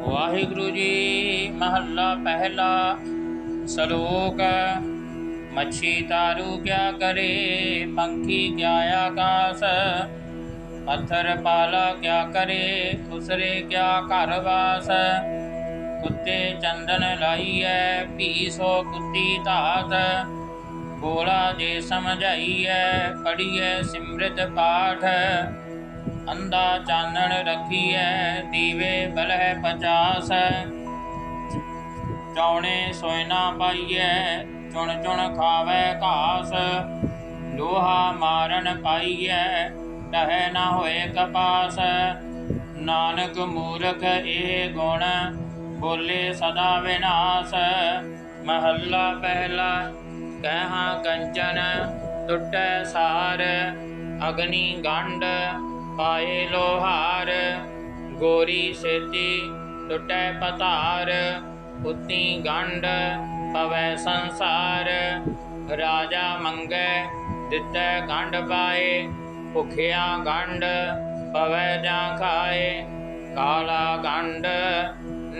वाहिगुरु जी। महला पहला। सलोक। मच्छी तारू क्या करे, पंखी क्या आकाश। पत्थर पाला क्या करे, खुसरे क्या कारवास। कुत्ते चंदन लाइए, पी सो कुत्ती तात। बोला जे समझाइए, पढ़िए सिमृत पाठ। अंधा चानन रखिए, दीवे बलह 50। चौने सोयना पाइए, चुन चुन खावे घास। लोहा मारन पाइए, टहे ना होए कपास। नानक मूरख ए गुण, बोले सदा विनाश। महला पहला। कहा कंचन टुटै सार, अग्नि गंड पाए लोहार। गोरी सेती टुटै पतार, पुती गंड पवै संसार। राजा मंगै दितै गंड पाए, भुखिया गंड पवै जा खाए। काला गंड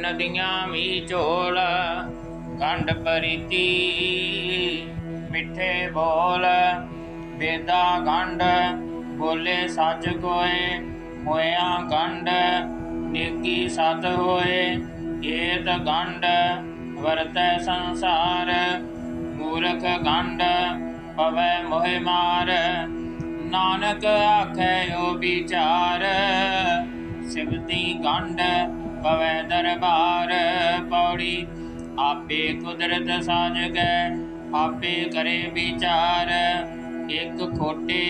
नदियां भी झोल, गंड परीती मिठे बोल। बेदा गंड बोले सच कोय, होया गंड नेकी सत होए। एत गंड वरतै संसार, मूरख गंड पवै मोहि मार। नानक आखै ओ विचार, सिवती गंड पवै दरबार। पौड़ी। आपे कुदरत साजगै, आपे करे विचार। एक खोटे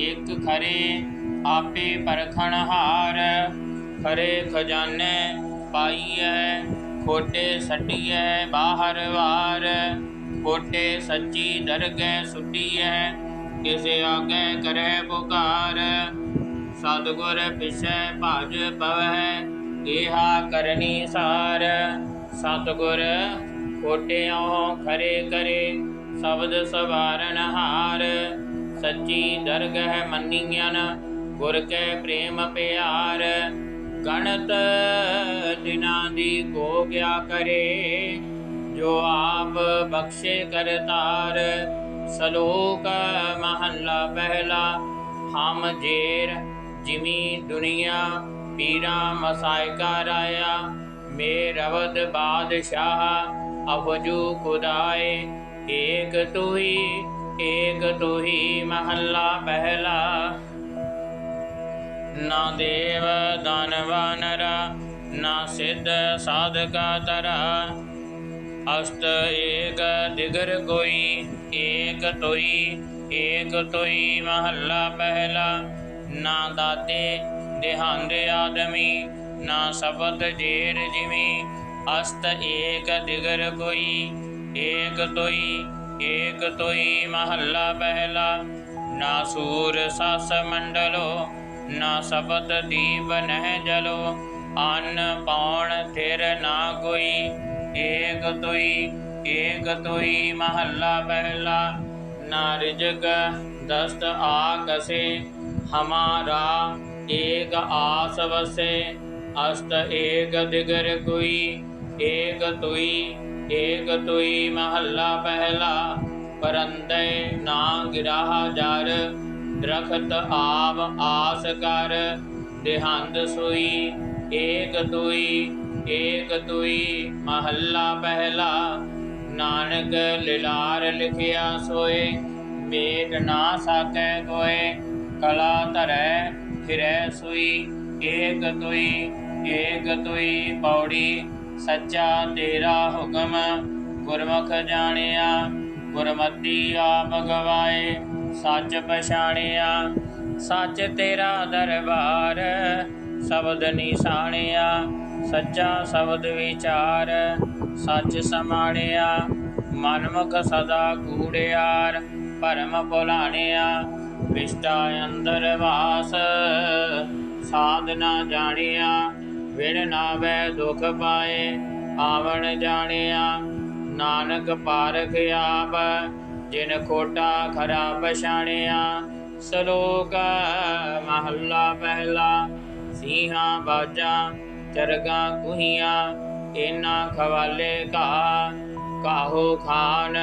एक खरे, आपे परखण हार। खरे खजाने पाइए, खोटे सटिए बाहर वार। खोटे सच्ची दरगह सुटिए, किसे आगे करे पुकार। सतगुर पिछे भज पवै, इहा करनी सार। सतगुर खोटियों खरे करे, शब्द सवारन हार। सच्ची दरगह मनियन, गुर के प्रेम प्यार। गणत दिना दी को क्या करे, जो आप बख्शे करतार। सलोक महला पहला। हम जेर जिमी दुनिया, पीरा मसायका राया। मेरवद बादशाह अफजू खुदाए, एक तू ही महला पहला। ना देव दानवा नरा, ना सिद्ध साधका तरा। अष्ट एक दिगर कोई, एक तोई महला पहला। ना दाते देहांद आदमी, ना सपत जेर जिमी। अस्त एक दिगर कोई, एक तोई महला पहला। ना सूर सस मंडलो, ना सपत दीप नह जलो। अन्न पौण थिर ना कोई, एक तोई महला पहला। ना रिजक दस्त आकसे, हमारा एक आस वसे। अस्त एक दिगर कोई, एक तोई महला पहला। परंदय ना गिराह जार, दरखत आव आस कर। देहांत सोई, एक तोई महला पहला। नानक लिलार लिखिया सोए, मेट ना साकै कोय। कला धरै फिरै सुई, एक तोई पौड़ी। सच्चा तेरा हुक्म, गुरमुख जानिया। गुरमति आप गवाए, सच पछाणिया। सच तेरा दरबार, शब्द निशाणिया। सच्चा शब्द विचार, सच समाणिया। मनमुख सदा कूड़ियार, भरम भुलाणिया। विष्टा अंदर वास, साधना जानिया। विण नावै दुख पाए, आवन जानिया। नानक पारख आप, जिन खोटा खरा पछाणिया। सलोक महला पहला। सीहा बाजा चरगा कुहियाँ इना खवाले काहो खान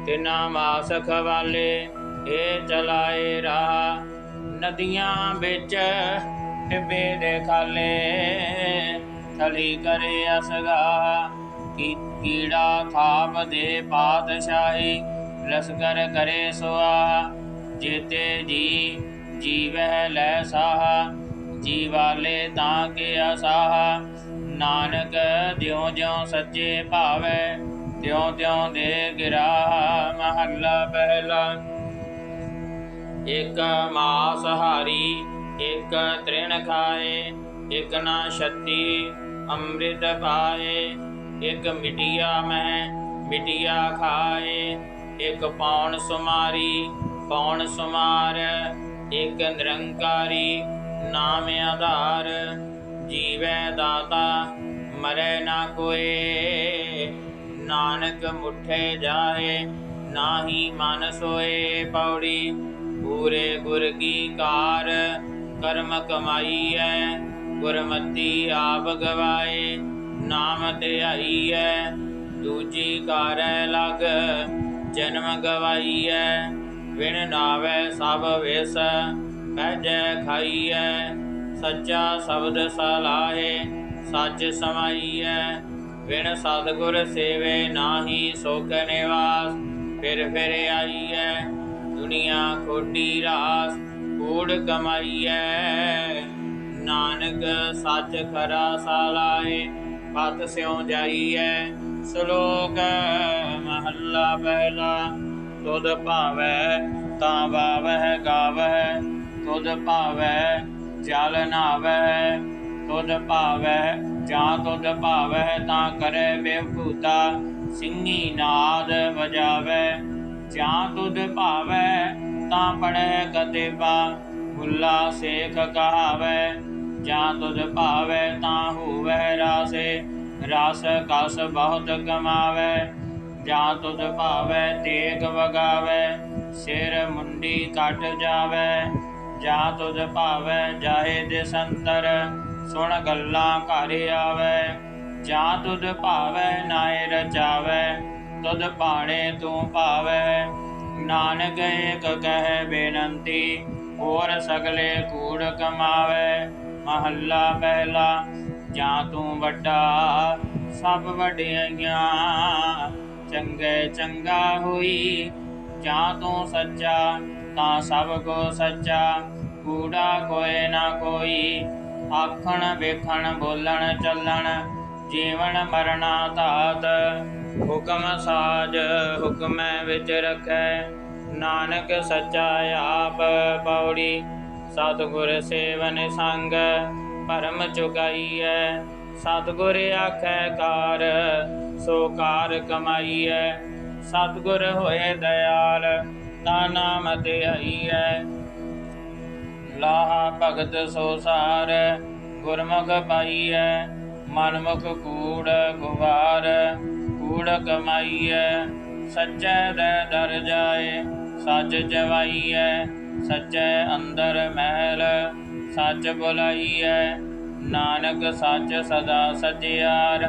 तिना मास खवाले ए चलाए राह नदियाँ बिच टिब्बे दे खाले थली करे असगा कीड़ा खाप दे पातशाही लश्कर करे सुआ जेते जी जीवह लै साह जीवाले तां के असाह नानक ज्यों ज्यों सच्चे भावै त्यों त्यों दे गिराह महला पहला एक मांसहारी एक तृण खाए एक ना छत्ती अमृत पाए एक मिटिया में मिटिया खाए एक पौन सुमारी पौन सुमार एक निरंकारी नाम आधार जीवै दाता मरै ना कोई नानक मुठे जाए नाही मन सोए पौड़ी पूरे गुर की कार कर्म कमाई है गुरमती आप गवाए नाम ध्याई है दूजी कार लग जन्म गवाई है विण नावै सब विस पैजै खाई है सच्चा शब्द सलाहे सच समाई है विण सतगुर सेवे नाही सुख निवास फिर आई है दुनिया खोटी रास कूड़ कमाई है नानक सच खरा सालाए पत स्यों जाई है श्लोक महला पहला तुद भावै तां वावह गावह तुद भावै जल नावह तुद भावै जां तुद भावह तां करे बेभूता ਸਿੰਘੀ नाद बजावै जां तुद भावै तां पढ़ै कतेबा भुल्ला सेख कहावै जां तुद भावै तां होवै रासे रस कस बहुत कमावै जां तुद भावै तेग वगावै सिर मुंडी कट जावै जां तुद भावै जाहे दिसंतर सुन गल्लां घर आवै जां तुद भावै नाए रचावै तुद भाणे तू भावै नानक एक कह बेनंती और सगले कूड़ कमावै महला पहला जां तू वड्डा सब वड्डियाइयां चंगे चंगा होई जां तू सच्चा तां सब को सच्चा कूड़ा कोई ना कोई आखण वेखण बोलण चलण जीवन मरना धात हुक्म साज हुक्म विच रखै नानक सच्चा आप पौड़ी सतगुर सेवन संग भरम चुकाई है सतगुर आखै कार सो कार कमाई है सतगुर होए दयाल ता नाम ध्याई है लाहा भगत सो सार गुरमुख पाई है मनमुख कूड़ गुवार कूड़ कमाई है सच्चे दे दर जाए सच जवाई है सच्चे अंदर महल सच बुलाई है नानक सच सदा सचियार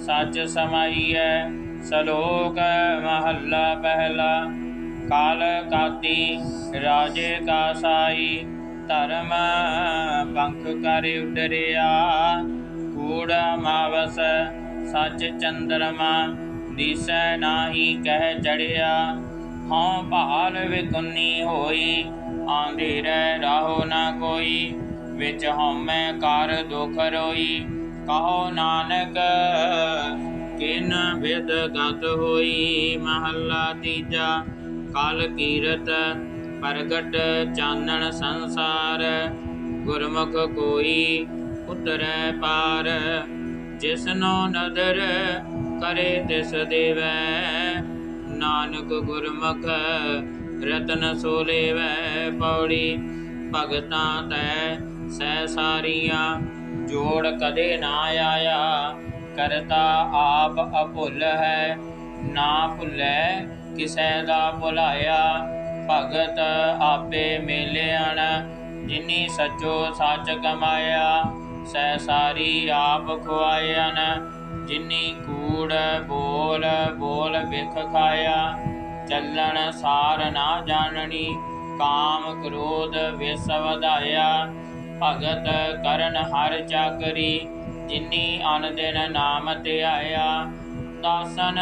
सच समाई है सलोक महला पहला काल काती राजे का साई धर्म पंख कर उडरिया कूड़ा मावस सच चंद्रमा दिसै नाही कह चढ़िया हाँ भाल विकुन्नी होई आंधेरे राहो ना कोई विच हौमै कर दुख रोई कहो नानक किन विद गत होई महला तीजा कल कीरत प्रगट चानन संसार गुरमुख कोई उतरै पार जिसनो नदर करे तिस देवै नानक गुरमुख रतन सो लेवै पौड़ी भगतां तै सह सारियां जोड़ कदे ना आया करता आप अभुल है ना भुलै किसै दा भुलाया भगत आपे मेलियान जिनी सचो सच कमाया सह सारी आप खुआयन। जिनी कूड़ बोल बोल बिख खाया, चलन सार ना जाननी। काम क्रोध विष वधाया, भगत करन हर चाकरी। जिनी अन दिन नाम ध्याया, दासन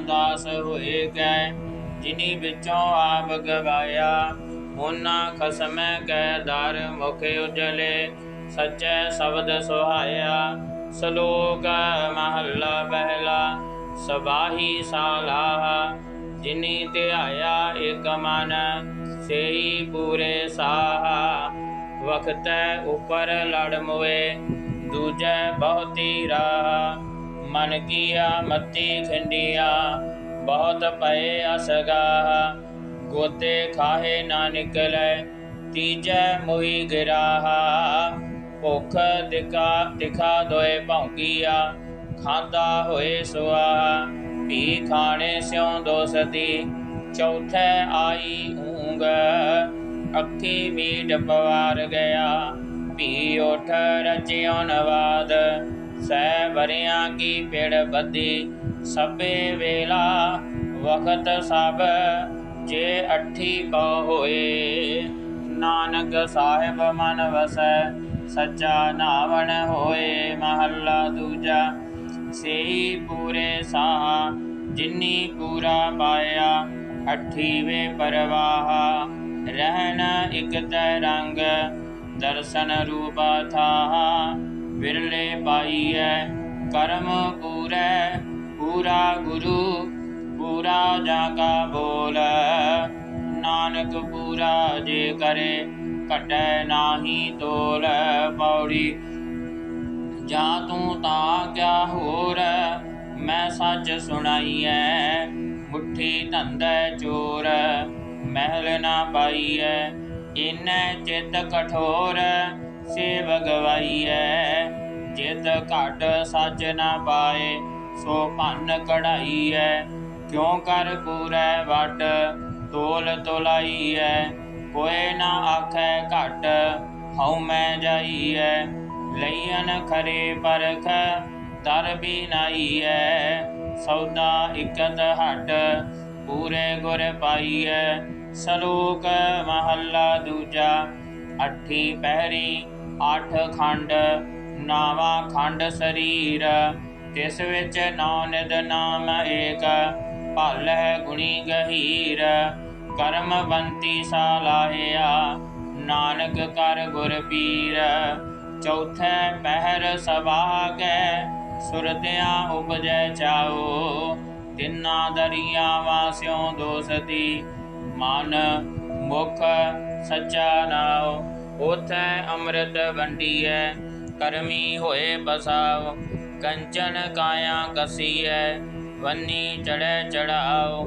दास होए कै। जिनी बिचों आप गवाया, होना खसम कै दर मुख उजले। सच्चे शब्द सुहाया, सलोक महला पहला। सबाही सालाह, जिनी ध्याया एक मन। सेई पूरे साहा, वक्त ऊपर लड़ मोए। दूजे बहुती राह, मन किया मती खिंडिया। बहुत पए असगाह, गोते खाहे ना निकले। तीजे मुही गिराहा, भुख तिखा दोए भौंकिया। खादा होए सुआहा, भी खाने स्यों दोसती। चौथे आई ऊंग, अखी मीट पवार गया। भी उठ रज्यों नवाद, सह वरियां की पेड़ बदी। सबे वेला वक्त सब, जे अठी बहु होए। नानक साहिब मन वसै, सच्चा नावण होए। महला दूजा, सेई पूरे साहा। जिनी पूरा पाया, अठीवे परवाहा। रहन इक तै रंग, दर्शन रूपा थाहा। बिरले पाईऐ करम पूरै, पूरा गुरु पूरा जाका बोल। नानक पूरा जे करे, कटै नाही तोल। पौड़ी, जा तू ता क्या होर। मैं सच सुनाईऐ, मुट्ठी धंधे चोर। महल ना पाईऐ, इन्नै चित कठोर। सेव गवाईऐ, जित घट सच ना पाए। सो भन कढ़ाईऐ, क्यों कर पूरै वट। तोल तोलाईऐ, कोई ना आखै घट। हऊँ मैं जाईऐ, लईअन खरे परख। दर भी नाईऐ, सौदा इकत हट। पूरे गुर पाईऐ, सलोक महला दूजा। अठी पहरी अठ खंड, नावा खंड शरीर। तिस विच नौ निध नाम एक, भल है गुणी गहीर। करमवंती सालाहिया, नानक कर गुर पीर। चौथे पहर सभागै, सुरतियाँ उपजै चाओ। तिन्ना दरियावां स्यों दोसती, मन मुख सच्चा नाओ। ओथै अमृत वंडीऐ, करमी होए बसाओ। कंचन काया कसीऐ, वन्नी चढ़ै चढ़ाओ।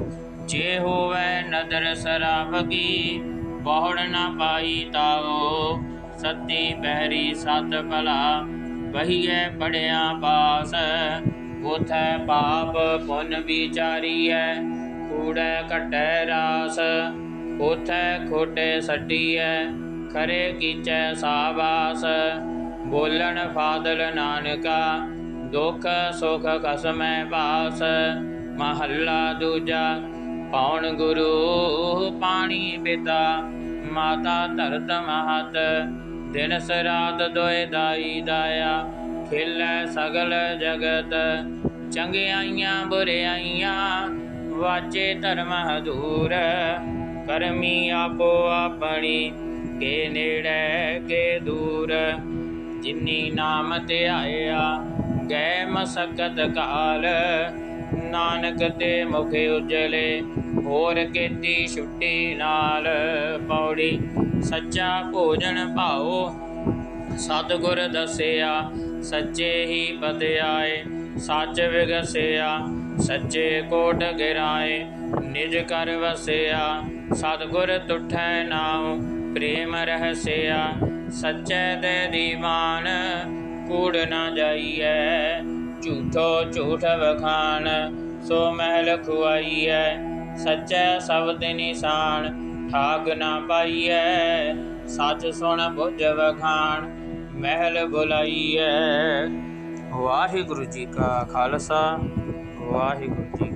जे होवै नदर शराब की, बहुड़ न पाई ताओ। सती पहरी सत भला, बहिए पड़िया पास। ओथै पाप पुन विचारीऐ, कूड़ै कटै रास। ओथै खोटे सटीऐ, खरे कीचै साबास। बोलन फादल नानका, दुख सुख खसमै बास। महला दूजा, पौन गुरु पानी पिता। माता धरत महत, दिनस रात दोए दाई दाया। खिलै सगल जगत, चंगियाइयां बुरियाइयां। वाचे धर्म हदूर, करमी आपो अपनी। के नेड़े के दूर, जिनी नाम ध्याया। गै मसकत काल, नानक ते मुख उजले। होर केती छुट्टी नाल। पौड़ी, सच्चा भोजन भाओ, सतगुर दसिया। सच्चे ही पत आए, सच विगसिया। सच्चे कोट गिराए, निज कर वसिया। सतगुर तुठै नाम, प्रेम रहसिया। सच्चे दे दीवान, कूड़ न जाइए। झूठो झूठ बखान, सो महल खुआइए। सच्चे शब्द निशान, ठाग न पाइए। सच सुन बुझ बखान, महल बुलाइए। वाहिगुरु जी का खालसा वाहिगुरु जी